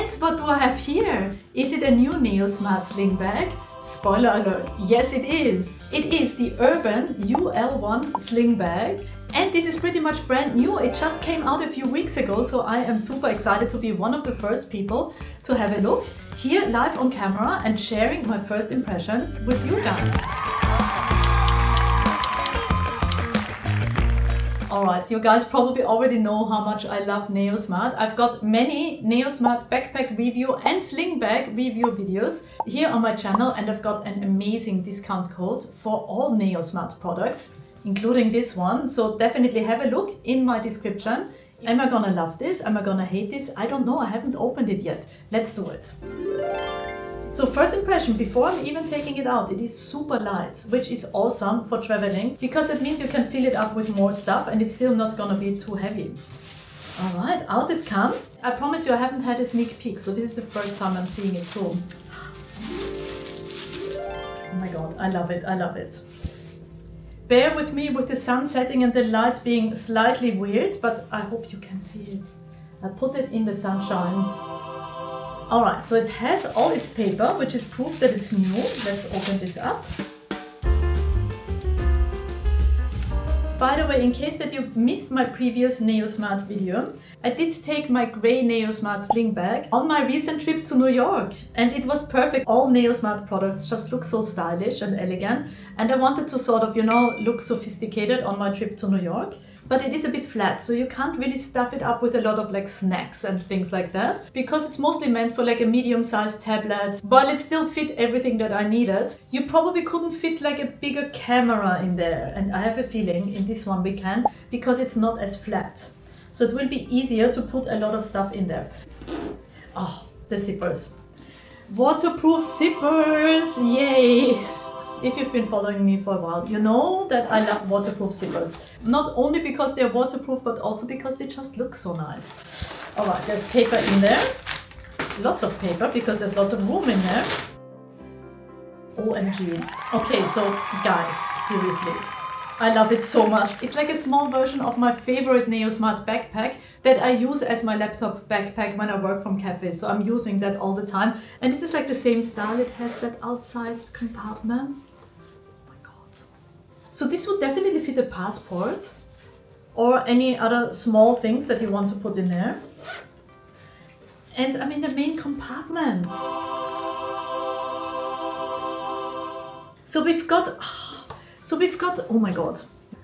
And what do I have here? Is it a new Nano Smart sling bag? Spoiler alert, yes it is. It is the Herman UL1 Sling bag. And this is pretty much brand new. It just came out a few weeks ago, so I am super excited to be one of the first people to have a look here live on camera and sharing my first impressions with you guys. Alright, you guys probably already know how much I love Nano Smart. I've got many Nano Smart backpack review and sling bag review videos here on my channel, and I've got an amazing discount code for all Nano Smart products, including this one. So definitely have a look in my descriptions. Am I gonna love this? Am I gonna hate this? I don't know, I haven't opened it yet. Let's do it. So first impression, before I'm even taking it out, it is super light, which is awesome for traveling because it means you can fill it up with more stuff and it's still not gonna be too heavy. Alright, out it comes. I promise you I haven't had a sneak peek, so this is the first time I'm seeing it too. Oh my god, I love it, I love it. Bear with me with the sun setting and the lights being slightly weird, but I hope you can see it. I put it in the sunshine. Alright, so it has all its paper, which is proof that it's new. Let's open this up. By the way, in case that you missed my previous Nano Smart video, I did take my grey Nano Smart sling bag on my recent trip to New York, and it was perfect. All Nano Smart products just look so stylish and elegant, and I wanted to sort of, you know, look sophisticated on my trip to New York. But it is a bit flat, so you can't really stuff it up with a lot of like snacks and things like that, because it's mostly meant for like a medium-sized tablet. While it still fit everything that I needed, you probably couldn't fit like a bigger camera in there, and I have a feeling in this one we can, because it's not as flat. So it will be easier to put a lot of stuff in there. Oh, the zippers. Waterproof zippers, yay! If you've been following me for a while, you know that I love waterproof zippers. Not only because they're waterproof, but also because they just look so nice. Alright, there's paper in there. Lots of paper, because there's lots of room in there. OMG. Okay, so guys, seriously, I love it so much. It's like a small version of my favorite Nano Smart backpack that I use as my laptop backpack when I work from cafes. So I'm using that all the time. And this is like the same style. It has that outside compartment. So this would definitely fit a passport or any other small things that you want to put in there. And I mean the main compartment. So we've got, oh my god.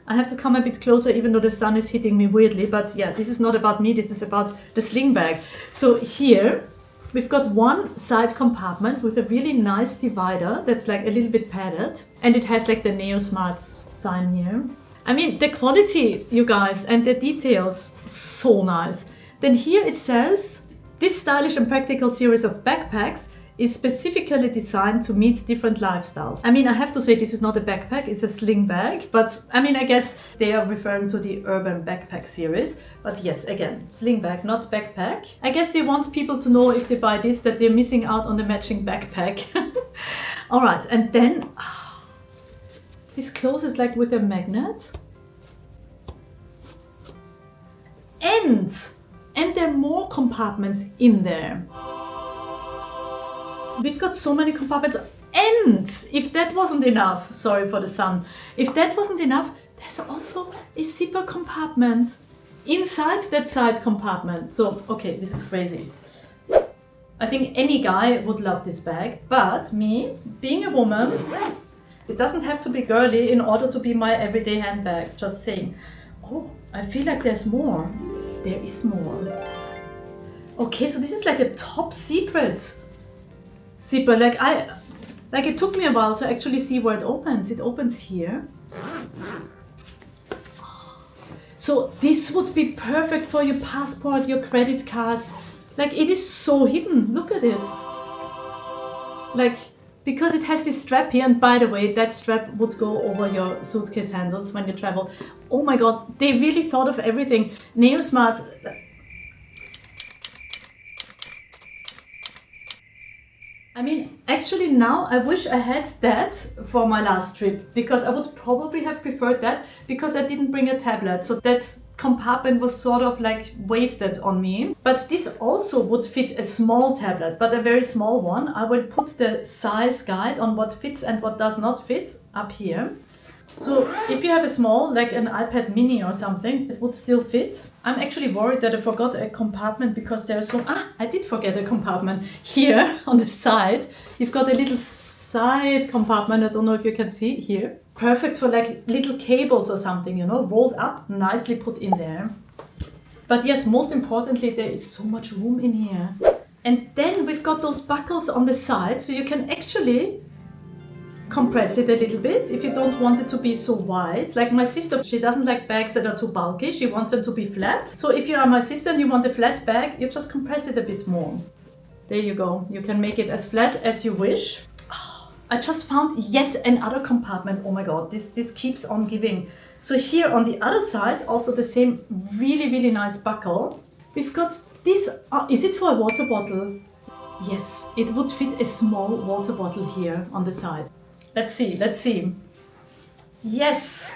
I have to come a bit closer even though the sun is hitting me weirdly, but yeah, this is not about me, this is about the sling bag. So here we've got one side compartment with a really nice divider that's like a little bit padded, and it has like the Nano Smart sign here. I mean, the quality, you guys, and the details, so nice. Then here it says, this stylish and practical series of backpacks is specifically designed to meet different lifestyles. I mean, I have to say this is not a backpack, it's a sling bag, but I mean, I guess they are referring to the Herman backpack series. But yes, again, sling bag, not backpack. I guess they want people to know if they buy this that they're missing out on the matching backpack. Alright, and then this closes like with a magnet. And there are more compartments in there. We've got so many compartments, and if that wasn't enough, sorry for the sun, if that wasn't enough, there's also a zipper compartment inside that side compartment. So, okay, this is crazy. I think any guy would love this bag, but me, being a woman, it doesn't have to be girly in order to be my everyday handbag, just saying. Oh, I feel like there's more. There is more. Okay, so this is like a top secret zipper. Like it took me a while to actually see where it opens. It opens here. So this would be perfect for your passport, your credit cards. Like it is so hidden. Look at it. Like, because it has this strap here, and by the way, that strap would go over your suitcase handles when you travel. Oh my god, they really thought of everything. Nano Smart. I mean, actually now I wish I had that for my last trip, because I would probably have preferred that, because I didn't bring a tablet. So that compartment was sort of like wasted on me. But this also would fit a small tablet, but a very small one. I will put the size guide on what fits and what does not fit up here. So if you have a small, like an iPad mini or something, it would still fit. I'm actually worried that I forgot a compartment, because there's I did forget a compartment. Here on the side, you've got a little side compartment. I don't know if you can see here. Perfect for like little cables or something, you know, rolled up, nicely put in there. But yes, most importantly, there is so much room in here. And then we've got those buckles on the side, so you can actually compress it a little bit if you don't want it to be so wide. Like my sister, she doesn't like bags that are too bulky. She wants them to be flat. So if you are my sister and you want a flat bag, you just compress it a bit more. There you go. You can make it as flat as you wish. Oh, I just found yet another compartment. Oh my god, this keeps on giving. So here on the other side, also the same really nice buckle. We've got this. Is it for a water bottle? Yes, it would fit a small water bottle here on the side. Let's see. Yes!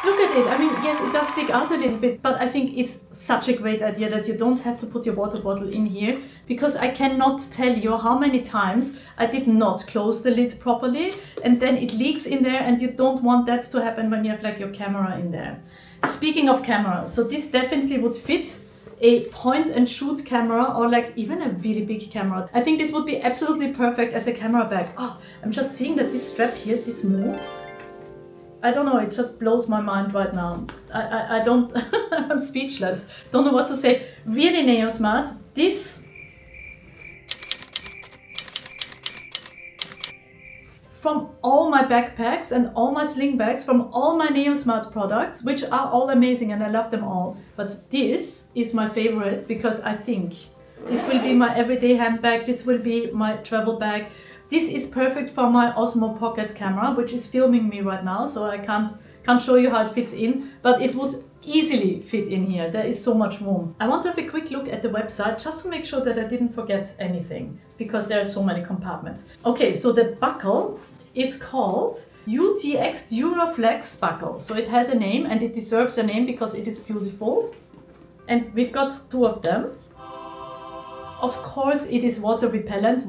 Look at it. I mean, yes, it does stick out a little bit, but I think it's such a great idea that you don't have to put your water bottle in here, because I cannot tell you how many times I did not close the lid properly and then it leaks in there, and you don't want that to happen when you have like your camera in there. Speaking of cameras, so this definitely would fit a point and shoot camera, or like even a really big camera. I think this would be absolutely perfect as a camera bag. Oh, I'm just seeing that this strap here, this moves. I don't know, it just blows my mind right now. I don't, I'm speechless. Don't know what to say. Really Nano Smart. This, from all my backpacks and all my sling bags, from all my Nano Smart products, which are all amazing and I love them all. But this is my favorite, because I think this will be my everyday handbag, this will be my travel bag. This is perfect for my Osmo Pocket camera, which is filming me right now, so I can't show you how it fits in, but it would easily fit in here. There is so much room. I want to have a quick look at the website just to make sure that I didn't forget anything, because there are so many compartments. Okay, so the buckle is called UTX Duraflex buckle. So it has a name, and it deserves a name because it is beautiful. And we've got two of them. Of course, it is water repellent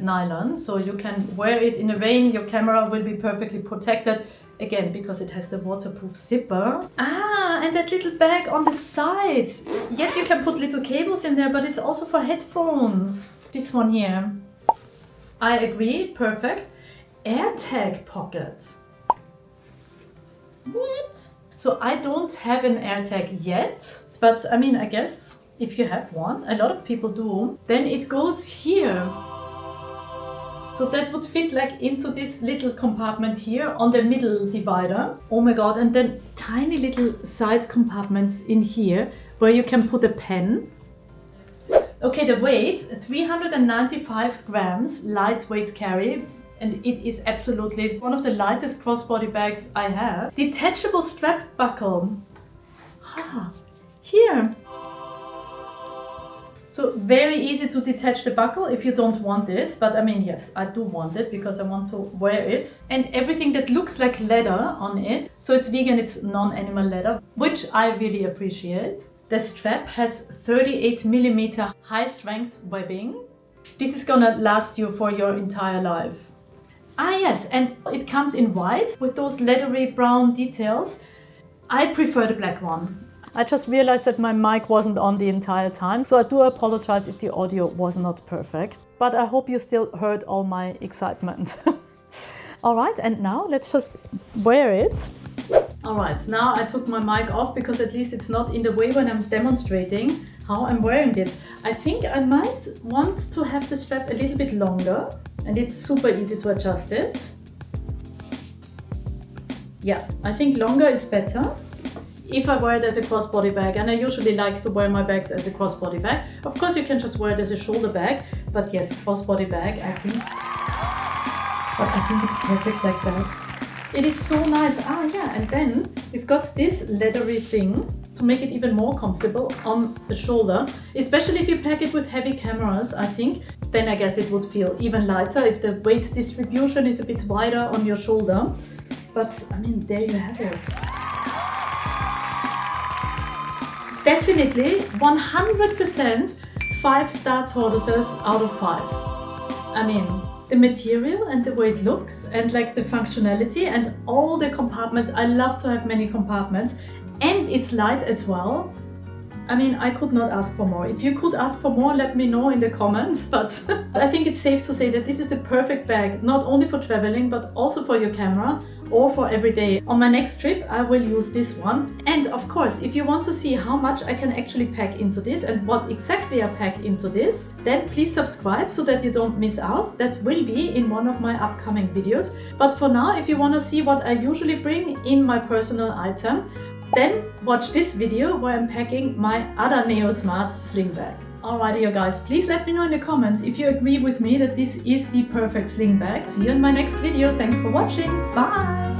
nylon, so you can wear it in the rain. Your camera will be perfectly protected, again, because it has the waterproof zipper. Ah, and that little bag on the side. Yes, you can put little cables in there, but it's also for headphones. This one here. I agree, perfect. AirTag pocket. What? So I don't have an AirTag yet, but I mean, I guess if you have one, a lot of people do, then it goes here. So that would fit like into this little compartment here on the middle divider. Oh my god, and then tiny little side compartments in here where you can put a pen. Okay, the weight, 395 grams, lightweight carry, and it is absolutely one of the lightest crossbody bags I have. Detachable strap buckle. Ah, here. So very easy to detach the buckle if you don't want it, but I mean, yes, I do want it because I want to wear it. And everything that looks like leather on it. So it's vegan, it's non-animal leather, which I really appreciate. The strap has 38mm high strength webbing. This is gonna last you for your entire life. Ah yes, and it comes in white with those leathery brown details. I prefer the black one. I just realized that my mic wasn't on the entire time, so I do apologize if the audio was not perfect. But I hope you still heard all my excitement. Alright, and now let's just wear it. Alright, now I took my mic off because at least it's not in the way when I'm demonstrating how I'm wearing this. I think I might want to have the strap a little bit longer, and it's super easy to adjust it. Yeah, I think longer is better. If I wear it as a crossbody bag, and I usually like to wear my bags as a crossbody bag. Of course, you can just wear it as a shoulder bag, but yes, crossbody bag, I think. But I think it's perfect like that. It is so nice. Ah, yeah, and then we've got this leathery thing. to make it even more comfortable on the shoulder, especially if you pack it with heavy cameras, I think. Then I guess it would feel even lighter if the weight distribution is a bit wider on your shoulder. But I mean, there you have it. Definitely 100% 5-star tortoises out of 5. I mean, the material and the way it looks and like the functionality and all the compartments. I love to have many compartments, and it's light as well. I mean, I could not ask for more. If you could ask for more, let me know in the comments, but I think it's safe to say that this is the perfect bag, not only for traveling, but also for your camera or for every day. On my next trip, I will use this one. And of course, if you want to see how much I can actually pack into this and what exactly I pack into this, then please subscribe so that you don't miss out. That will be in one of my upcoming videos. But for now, if you want to see what I usually bring in my personal item, then watch this video where I'm packing my other Nano Smart sling bag. Alrighty, you guys, please let me know in the comments if you agree with me that this is the perfect sling bag. See you in my next video. Thanks for watching. Bye!